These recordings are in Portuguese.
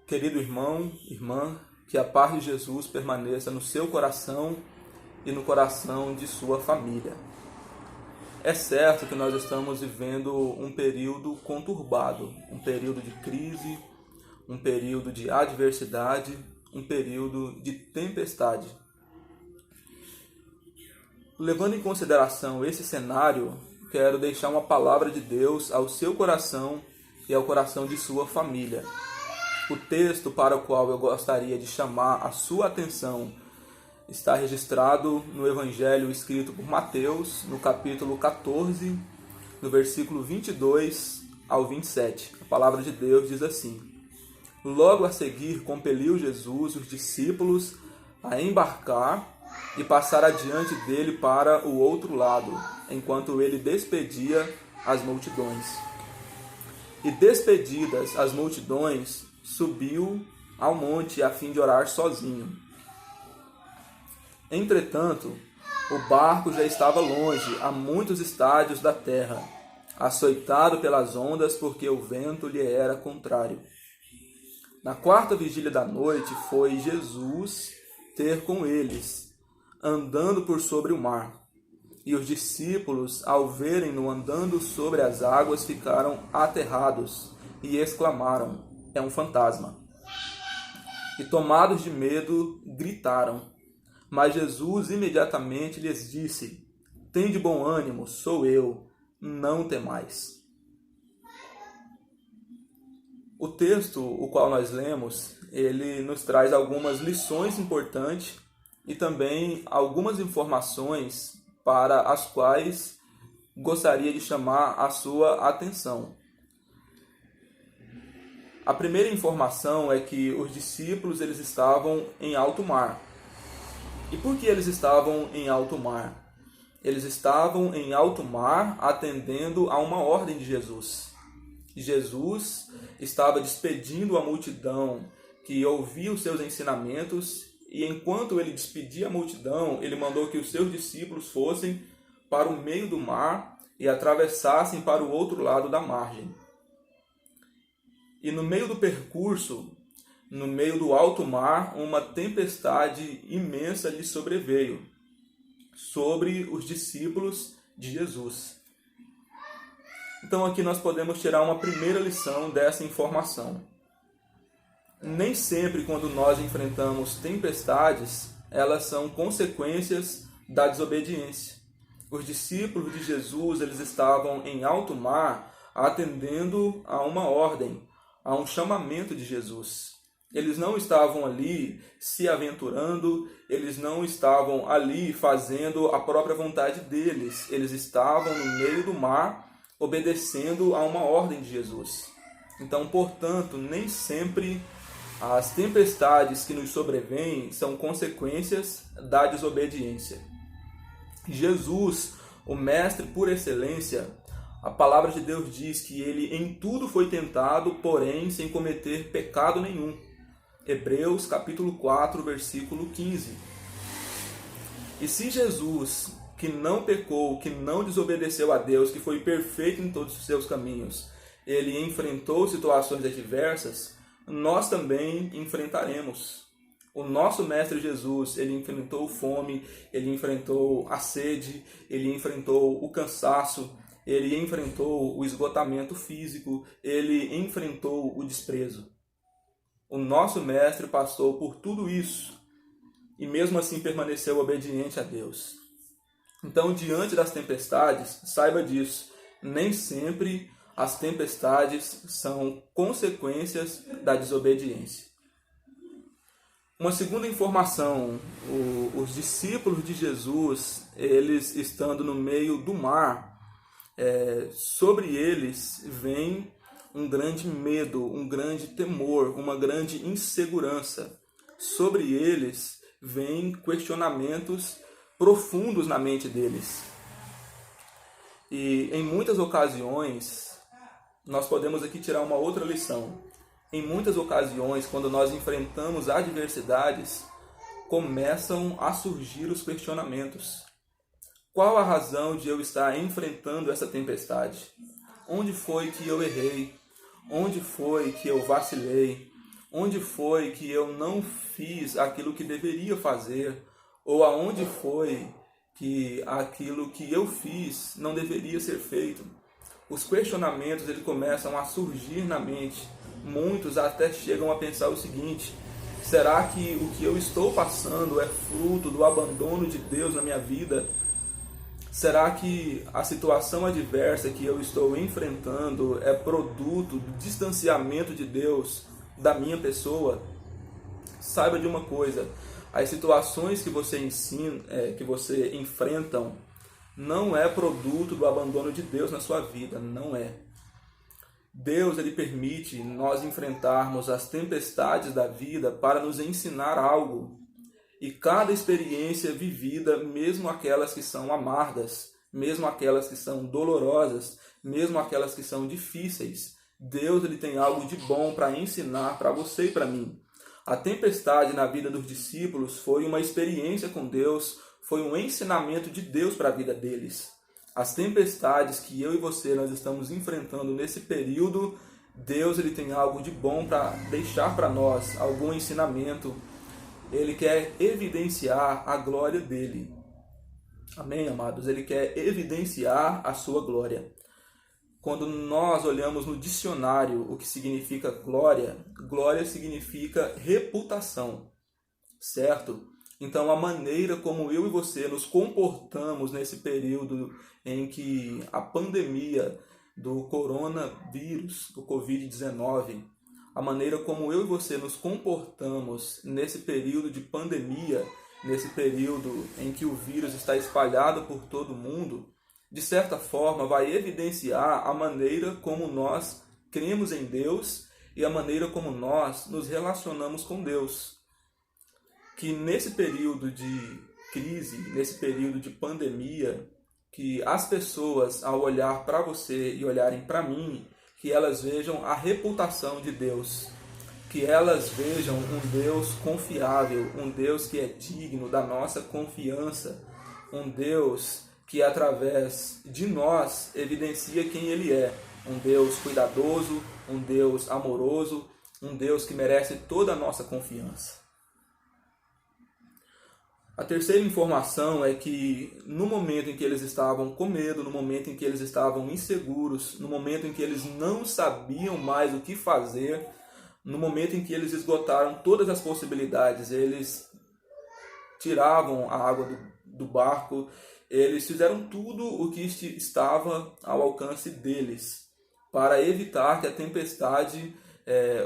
Querido irmão, irmã, que a paz de Jesus permaneça no seu coração e no coração de sua família. É certo que nós estamos vivendo um período conturbado, um período de crise, um período de adversidade, um período de tempestade. Levando em consideração esse cenário, quero deixar uma palavra de Deus ao seu coração e ao coração de sua família. O texto para o qual eu gostaria de chamar a sua atenção está registrado no Evangelho escrito por Mateus, no capítulo 14, no versículo 22 ao 27. A palavra de Deus diz assim: Logo a seguir compeliu Jesus os discípulos a embarcar e passar adiante dele para o outro lado, enquanto ele despedia as multidões. E despedidas as multidões, subiu ao monte a fim de orar sozinho. Entretanto, o barco já estava longe, a muitos estádios da terra, açoitado pelas ondas, porque o vento lhe era contrário. Na quarta vigília da noite foi Jesus ter com eles, andando por sobre o mar. E os discípulos, ao verem-no andando sobre as águas, ficaram aterrados e exclamaram: É um fantasma. E tomados de medo, gritaram. Mas Jesus imediatamente lhes disse: Tende bom ânimo, sou eu, não temais. O texto, o qual nós lemos, ele nos traz algumas lições importantes e também algumas informações para as quais gostaria de chamar a sua atenção. A primeira informação é que os discípulos eles estavam em alto mar. E por que eles estavam em alto mar? Eles estavam em alto mar atendendo a uma ordem de Jesus. Jesus estava despedindo a multidão que ouvia os seus ensinamentos, e enquanto ele despedia a multidão, ele mandou que os seus discípulos fossem para o meio do mar e atravessassem para o outro lado da margem. E no meio do percurso, no meio do alto mar, uma tempestade imensa lhe sobreveio sobre os discípulos de Jesus. Então aqui nós podemos tirar uma primeira lição dessa informação. Nem sempre quando nós enfrentamos tempestades, elas são consequências da desobediência. Os discípulos de Jesus, eles estavam em alto mar atendendo a uma ordem, a um chamamento de Jesus. Eles não estavam ali se aventurando, eles não estavam ali fazendo a própria vontade deles. Eles estavam no meio do mar, obedecendo a uma ordem de Jesus. Então, portanto, nem sempre as tempestades que nos sobrevêm são consequências da desobediência. Jesus, o Mestre por excelência, a palavra de Deus diz que ele em tudo foi tentado, porém sem cometer pecado nenhum. Hebreus capítulo 4, versículo 15. E se Jesus, que não pecou, que não desobedeceu a Deus, que foi perfeito em todos os seus caminhos, ele enfrentou situações adversas, nós também enfrentaremos. O nosso Mestre Jesus, ele enfrentou fome, ele enfrentou a sede, ele enfrentou o cansaço, ele enfrentou o esgotamento físico, ele enfrentou o desprezo. O nosso Mestre passou por tudo isso e mesmo assim permaneceu obediente a Deus. Então, diante das tempestades, saiba disso, nem sempre as tempestades são consequências da desobediência. Uma segunda informação, os discípulos de Jesus, eles estando no meio do mar, sobre eles vem um grande medo, um grande temor, uma grande insegurança. Sobre eles vêm questionamentos profundos na mente deles. E em muitas ocasiões, nós podemos aqui tirar uma outra lição. Em muitas ocasiões, quando nós enfrentamos adversidades, começam a surgir os questionamentos. Qual a razão de eu estar enfrentando essa tempestade? Onde foi que eu errei? Onde foi que eu vacilei? Onde foi que eu não fiz aquilo que deveria fazer? Ou aonde foi que aquilo que eu fiz não deveria ser feito? Os questionamentos eles começam a surgir na mente. Muitos até chegam a pensar o seguinte: será que o que eu estou passando é fruto do abandono de Deus na minha vida? Será que a situação adversa que eu estou enfrentando é produto do distanciamento de Deus da minha pessoa? Saiba de uma coisa: as situações que você enfrentam não é produto do abandono de Deus na sua vida, não é. Deus ele permite nós enfrentarmos as tempestades da vida para nos ensinar algo. E cada experiência vivida, mesmo aquelas que são amargas, mesmo aquelas que são dolorosas, mesmo aquelas que são difíceis, Deus ele tem algo de bom para ensinar para você e para mim. A tempestade na vida dos discípulos foi uma experiência com Deus, foi um ensinamento de Deus para a vida deles. As tempestades que eu e você nós estamos enfrentando nesse período, Deus ele tem algo de bom para deixar para nós, algum ensinamento. Ele quer evidenciar a glória dele. Amém, amados? Ele quer evidenciar a sua glória. Quando nós olhamos no dicionário o que significa glória, glória significa reputação, certo? Então, a maneira como eu e você nos comportamos nesse período em que a pandemia do coronavírus, do Covid-19, a maneira como eu e você nos comportamos nesse período de pandemia, nesse período em que o vírus está espalhado por todo o mundo, de certa forma vai evidenciar a maneira como nós cremos em Deus e a maneira como nós nos relacionamos com Deus. Que nesse período de crise, nesse período de pandemia, que as pessoas ao olhar para você e olharem para mim, que elas vejam a reputação de Deus, que elas vejam um Deus confiável, um Deus que é digno da nossa confiança, um Deus que através de nós evidencia quem Ele é, um Deus cuidadoso, um Deus amoroso, um Deus que merece toda a nossa confiança. A terceira informação é que no momento em que eles estavam com medo, no momento em que eles estavam inseguros, no momento em que eles não sabiam mais o que fazer, no momento em que eles esgotaram todas as possibilidades, eles tiravam a água do barco, eles fizeram tudo o que estava ao alcance deles para evitar que a tempestade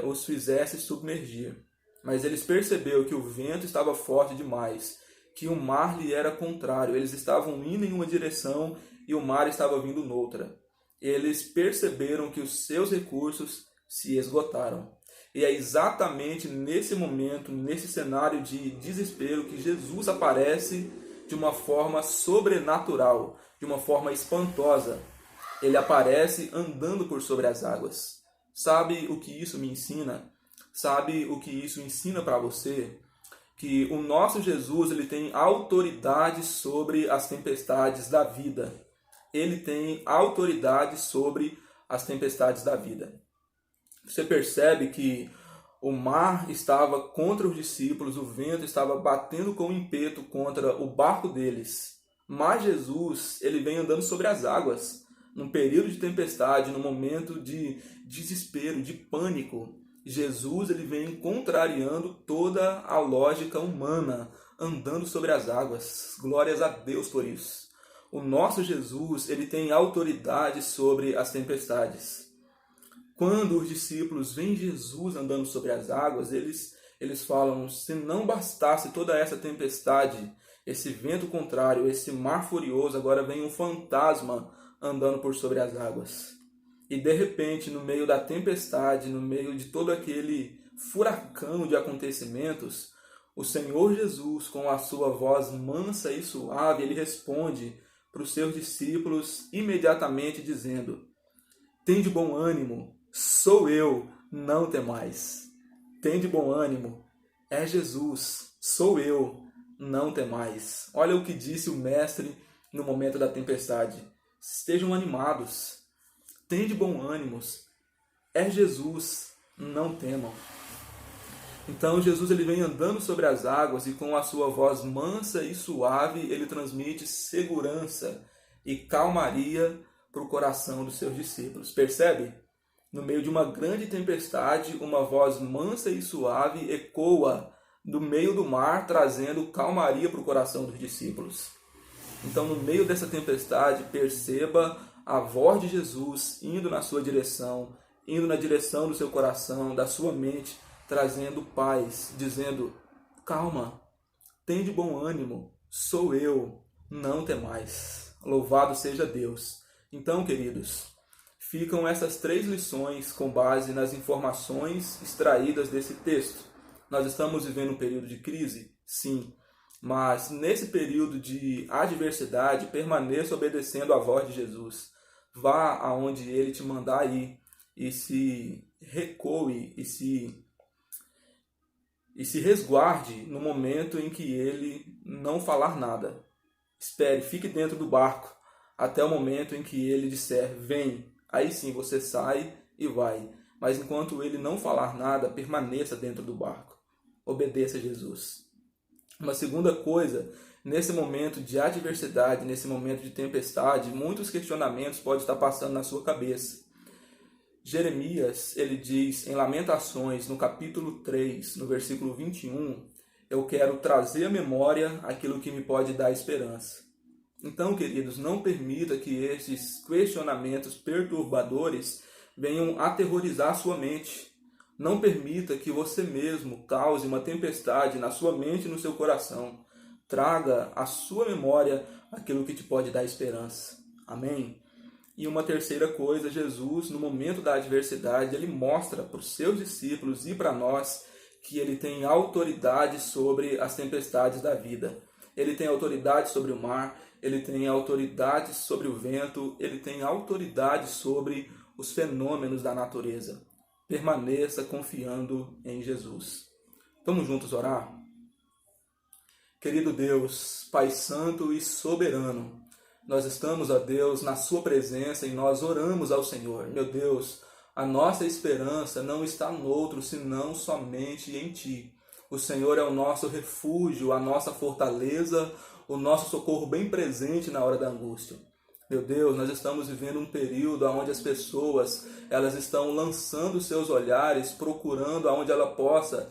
os fizesse submergir. Mas eles perceberam que o vento estava forte demais, que o mar lhe era contrário. Eles estavam indo em uma direção e o mar estava vindo noutra. Eles perceberam que os seus recursos se esgotaram. E é exatamente nesse momento, nesse cenário de desespero, que Jesus aparece de uma forma sobrenatural, de uma forma espantosa. Ele aparece andando por sobre as águas. Sabe o que isso me ensina? Sabe o que isso ensina para você? Que o nosso Jesus ele tem autoridade sobre as tempestades da vida. Ele tem autoridade sobre as tempestades da vida. Você percebe que o mar estava contra os discípulos, o vento estava batendo com ímpeto contra o barco deles. Mas Jesus, ele vem andando sobre as águas, num período de tempestade, num momento de desespero, de pânico. Jesus, ele vem contrariando toda a lógica humana, andando sobre as águas. Glórias a Deus por isso. O nosso Jesus, ele tem autoridade sobre as tempestades. Quando os discípulos veem Jesus andando sobre as águas, eles falam, se não bastasse toda essa tempestade, esse vento contrário, esse mar furioso, agora vem um fantasma andando por sobre as águas. E de repente, no meio da tempestade, no meio de todo aquele furacão de acontecimentos, o Senhor Jesus, com a sua voz mansa e suave, ele responde para os seus discípulos imediatamente dizendo, tende bom ânimo, sou eu, não temais. Tende bom ânimo, é Jesus, sou eu, não temais. Olha o que disse o Mestre no momento da tempestade. Estejam animados, tende bom ânimo, é Jesus, não temam. Então Jesus ele vem andando sobre as águas e com a sua voz mansa e suave ele transmite segurança e calmaria para o coração dos seus discípulos. Percebe? No meio de uma grande tempestade, uma voz mansa e suave ecoa do meio do mar, trazendo calmaria para o coração dos discípulos. Então, no meio dessa tempestade, perceba a voz de Jesus indo na sua direção, indo na direção do seu coração, da sua mente, trazendo paz, dizendo: calma, tem de bom ânimo, sou eu, não temais. Louvado seja Deus. Então, queridos, ficam essas 3 lições com base nas informações extraídas desse texto. Nós estamos vivendo um período de crise? Sim. Mas nesse período de adversidade, permaneça obedecendo à voz de Jesus. Vá aonde Ele te mandar ir e se recue e se resguarde no momento em que Ele não falar nada. Espere, fique dentro do barco até o momento em que Ele disser: vem. Aí sim você sai e vai. Mas enquanto Ele não falar nada, permaneça dentro do barco. Obedeça a Jesus. Uma segunda coisa, nesse momento de adversidade, nesse momento de tempestade, muitos questionamentos podem estar passando na sua cabeça. Jeremias, ele diz em Lamentações, no capítulo 3, no versículo 21, eu quero trazer à memória aquilo que me pode dar esperança. Então, queridos, não permita que esses questionamentos perturbadores venham aterrorizar a sua mente. Não permita que você mesmo cause uma tempestade na sua mente e no seu coração. Traga à sua memória aquilo que te pode dar esperança. Amém? E uma terceira coisa, Jesus, no momento da adversidade, ele mostra para os seus discípulos e para nós que ele tem autoridade sobre as tempestades da vida. Ele tem autoridade sobre o mar, ele tem autoridade sobre o vento, ele tem autoridade sobre os fenômenos da natureza. Permaneça confiando em Jesus. Vamos juntos orar? Querido Deus, Pai Santo e Soberano, nós estamos, ó Deus, na Sua presença e nós oramos ao Senhor. Meu Deus, a nossa esperança não está no outro, senão somente em Ti. O Senhor é o nosso refúgio, a nossa fortaleza, o nosso socorro bem presente na hora da angústia. Meu Deus, nós estamos vivendo um período onde as pessoas elas estão lançando seus olhares, procurando aonde ela possa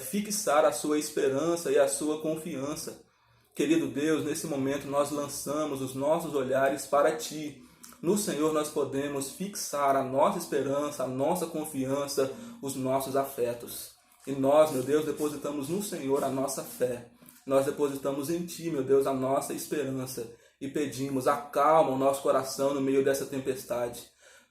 fixar a sua esperança e a sua confiança. Querido Deus, nesse momento nós lançamos os nossos olhares para Ti. No Senhor nós podemos fixar a nossa esperança, a nossa confiança, os nossos afetos. E nós, meu Deus, depositamos no Senhor a nossa fé. Nós depositamos em Ti, meu Deus, a nossa esperança. E pedimos, acalma o nosso coração no meio dessa tempestade.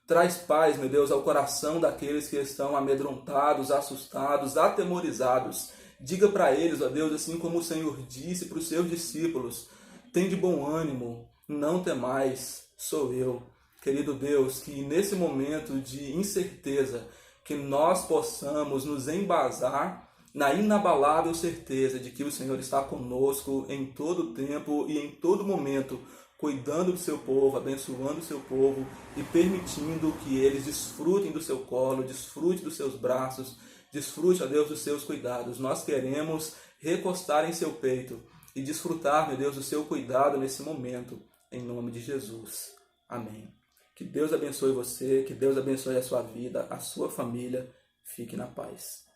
Traz paz, meu Deus, ao coração daqueles que estão amedrontados, assustados, atemorizados. Diga para eles, ó Deus, assim como o Senhor disse para os seus discípulos: tem de bom ânimo, não temais, sou eu. Querido Deus, que nesse momento de incerteza, que nós possamos nos embasar na inabalável certeza de que o Senhor está conosco em todo tempo e em todo momento, cuidando do seu povo, abençoando o seu povo e permitindo que eles desfrutem do seu colo, desfrutem dos seus braços, desfrute, ó Deus, dos seus cuidados. Nós queremos recostar em seu peito e desfrutar, meu Deus, do seu cuidado nesse momento, em nome de Jesus. Amém. Que Deus abençoe você, que Deus abençoe a sua vida, a sua família. Fique na paz.